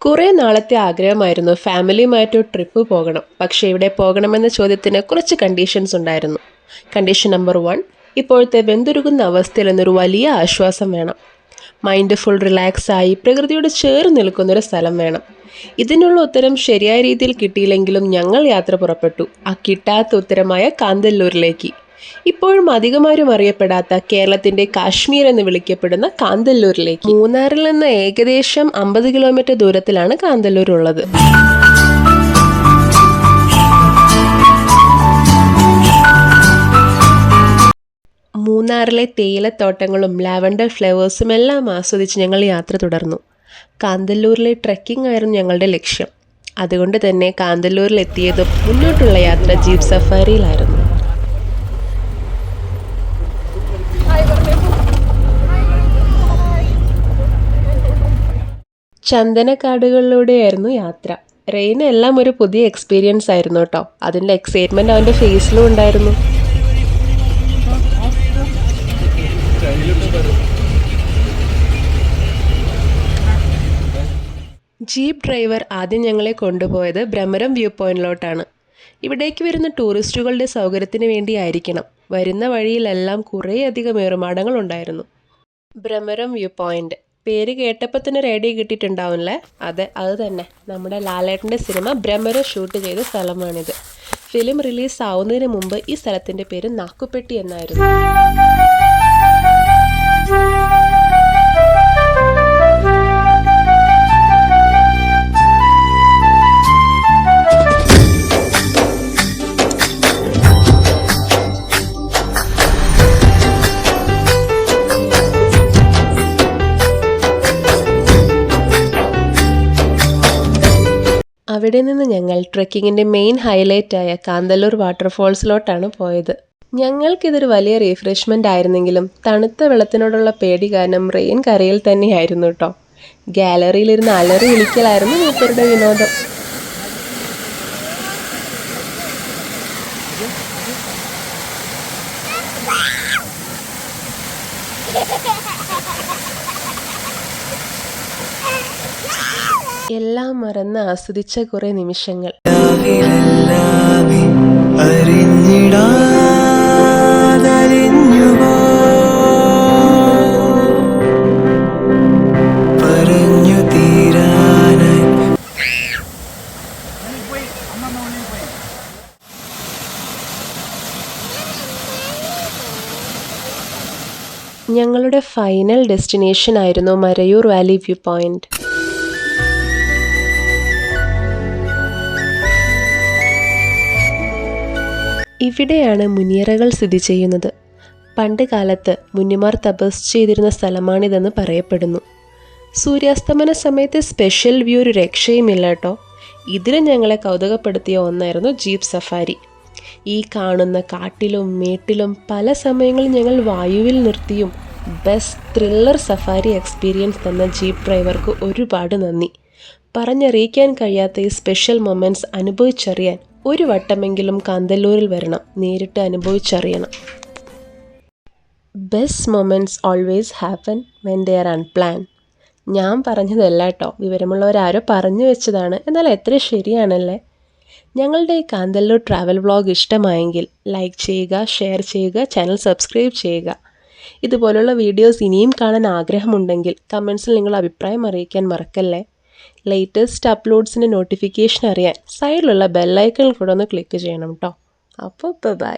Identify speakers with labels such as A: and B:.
A: കുറേ നാളത്തെ ആഗ്രഹമായിരുന്നു ഫാമിലിയുമായിട്ട് ട്രിപ്പ് പോകണം. പക്ഷേ ഇവിടെ പോകണമെന്ന ചോദ്യത്തിന് കുറച്ച് കണ്ടീഷൻസ് ഉണ്ടായിരുന്നു. കണ്ടീഷൻ നമ്പർ 1, ഇപ്പോഴത്തെ വെന്തുരുകുന്ന അവസ്ഥയിൽ നിന്നൊരു വലിയ ആശ്വാസം വേണം. മൈൻഡ് ഫുൾ റിലാക്സായി പ്രകൃതിയോട് ചേർന്ന് നിൽക്കുന്നൊരു സ്ഥലം വേണം. ഇതിനുള്ള ഉത്തരം ശരിയായ രീതിയിൽ കിട്ടിയില്ലെങ്കിലും ഞങ്ങൾ യാത്ര പുറപ്പെട്ടു. ആ കിട്ടാത്ത ഉത്തരമായ കാന്തല്ലൂരിലേക്ക്. ഇപ്പോഴും അധികമാരും അറിയപ്പെടാത്ത കേരളത്തിന്റെ കാശ്മീർ എന്ന് വിളിക്കപ്പെടുന്ന കാന്തല്ലൂരിലേക്ക്. മൂന്നാറിൽ നിന്ന് ഏകദേശം 50 കിലോമീറ്റർ ദൂരത്തിലാണ് കാന്തല്ലൂർ ഉള്ളത്. മൂന്നാറിലെ തേയിലത്തോട്ടങ്ങളും ലാവൻഡർ ഫ്ലവേഴ്സും എല്ലാം ആസ്വദിച്ച് ഞങ്ങൾ യാത്ര തുടർന്നു. കാന്തല്ലൂരിലെ ട്രെക്കിംഗ് ആയിരുന്നു ഞങ്ങളുടെ ലക്ഷ്യം. അതുകൊണ്ട് തന്നെ കാന്തല്ലൂരിൽ എത്തിയതും മുന്നോട്ടുള്ള യാത്ര ജീപ്പ് സഫാരിയിലായിരുന്നു. ചന്ദനക്കാടുകളിലൂടെയായിരുന്നു യാത്ര. റെയിന് എല്ലാം ഒരു പുതിയ എക്സ്പീരിയൻസ് ആയിരുന്നു കേട്ടോ. അതിൻ്റെ എക്സൈറ്റ്മെൻറ്റ് അവൻ്റെ ഫേസിലും ഉണ്ടായിരുന്നു. ജീപ്പ് ഡ്രൈവർ ആദ്യം ഞങ്ങളെ കൊണ്ടുപോയത് ബ്രഹ്മരം വ്യൂ പോയിന്റിലോട്ടാണ്. ഇവിടേക്ക് വരുന്ന ടൂറിസ്റ്റുകളുടെ സൗകര്യത്തിന് വേണ്ടിയായിരിക്കണം. വരുന്ന വഴിയിലെല്ലാം കുറേയധികം ഏറുമാടങ്ങളുണ്ടായിരുന്നു. ബ്രഹ്മരം വ്യൂ പോയിന്റ് പേര് കേട്ടപ്പോൾ തന്നെ റെഡി കിട്ടിയിട്ടുണ്ടാവില്ലേ? അതെ, അത് തന്നെ. നമ്മുടെ ലാലേട്ടൻ്റെ സിനിമ ബ്രഹ്മരം ഷൂട്ട് ചെയ്ത സ്ഥലമാണിത്. ഫിലിം റിലീസ് ആവുന്നതിന് മുമ്പ് ഈ സ്ഥലത്തിൻ്റെ പേര് നാക്കുപ്പെട്ടി എന്നായിരുന്നു. അവിടെ നിന്ന് ഞങ്ങൾ ട്രെക്കിങ്ങിൻ്റെ മെയിൻ ഹൈലൈറ്റായ കാന്തല്ലൂർ വാട്ടർഫോൾസിലോട്ടാണ് പോയത്. ഞങ്ങൾക്കിതൊരു വലിയ റീഫ്രഷ്മെൻ്റ് ആയിരുന്നെങ്കിലും തണുത്ത വെള്ളത്തിനോടുള്ള പേടി കാരണം റെയിൻ കരയിൽ തന്നെയായിരുന്നു കേട്ടോ. ഗാലറിയിലിരുന്ന് അലറി വിളിക്കലായിരുന്നു മൂപ്പരുടെ വിനോദം. എല്ലാം മറന്ന് ആസ്വദിച്ച കുറെ നിമിഷങ്ങൾ. ഞങ്ങളുടെ ഫൈനൽ ഡെസ്റ്റിനേഷൻ ആയിരുന്നു മരയൂർ വാലി വ്യൂ പോയിന്റ്. ഇവിടെയാണ് മുനിയറകൾ സ്ഥിതി ചെയ്യുന്നത്. പണ്ട് കാലത്ത് മുനിമാർ തപസ് ചെയ്തിരുന്ന സ്ഥലമാണിതെന്ന് പറയപ്പെടുന്നു. സൂര്യാസ്തമന സമയത്ത് സ്പെഷ്യൽ വ്യൂ ഒരു രക്ഷയുമില്ല കേട്ടോ. ഇതിലും ഞങ്ങളെ കൗതുകപ്പെടുത്തിയ ഒന്നായിരുന്നു ജീപ്പ് സഫാരി. ഈ കാണുന്ന കാട്ടിലും മേട്ടിലും പല സമയങ്ങളിൽ ഞങ്ങൾ വായുവിൽ നിർത്തിയും ബെസ്റ്റ് ത്രില്ലർ സഫാരി എക്സ്പീരിയൻസ് തന്ന ജീപ്പ് ഡ്രൈവർക്ക് ഒരുപാട് നന്ദി. പറഞ്ഞറിയിക്കാൻ കഴിയാത്ത ഈ സ്പെഷ്യൽ മൊമെൻറ്റ്സ് അനുഭവിച്ചറിയാൻ ഒരു വട്ടമെങ്കിലും കാന്തല്ലൂരിൽ വരണം, നേരിട്ട് അനുഭവിച്ചറിയണം. Best moments always happen when they are unplanned. ഞാൻ പറഞ്ഞതല്ല കേട്ടോ, വിവരമുള്ളവരാരോ പറഞ്ഞു വെച്ചതാണ്. എന്നാൽ എത്ര ശരിയാണല്ലേ? ഞങ്ങളുടെ ഈ കാന്തല്ലൂർ ട്രാവൽ വ്ളോഗ് ഇഷ്ടമായെങ്കിൽ ലൈക്ക് ചെയ്യുക, ഷെയർ ചെയ്യുക, ചാനൽ സബ്സ്ക്രൈബ് ചെയ്യുക. ഇതുപോലുള്ള വീഡിയോസ് ഇനിയും കാണാൻ ആഗ്രഹമുണ്ടെങ്കിൽ കമൻസിൽ നിങ്ങൾ അഭിപ്രായം അറിയിക്കാൻ മറക്കല്ലേ. ലേറ്റസ്റ്റ് അപ്ലോഡ്സിൻ്റെ നോട്ടിഫിക്കേഷൻ അറിയാൻ സൈഡിലുള്ള ബെല്ലൈക്കണിൽ കൂടെ ഒന്ന് ക്ലിക്ക് ചെയ്യണം കേട്ടോ. അപ്പോൾ ബൈ.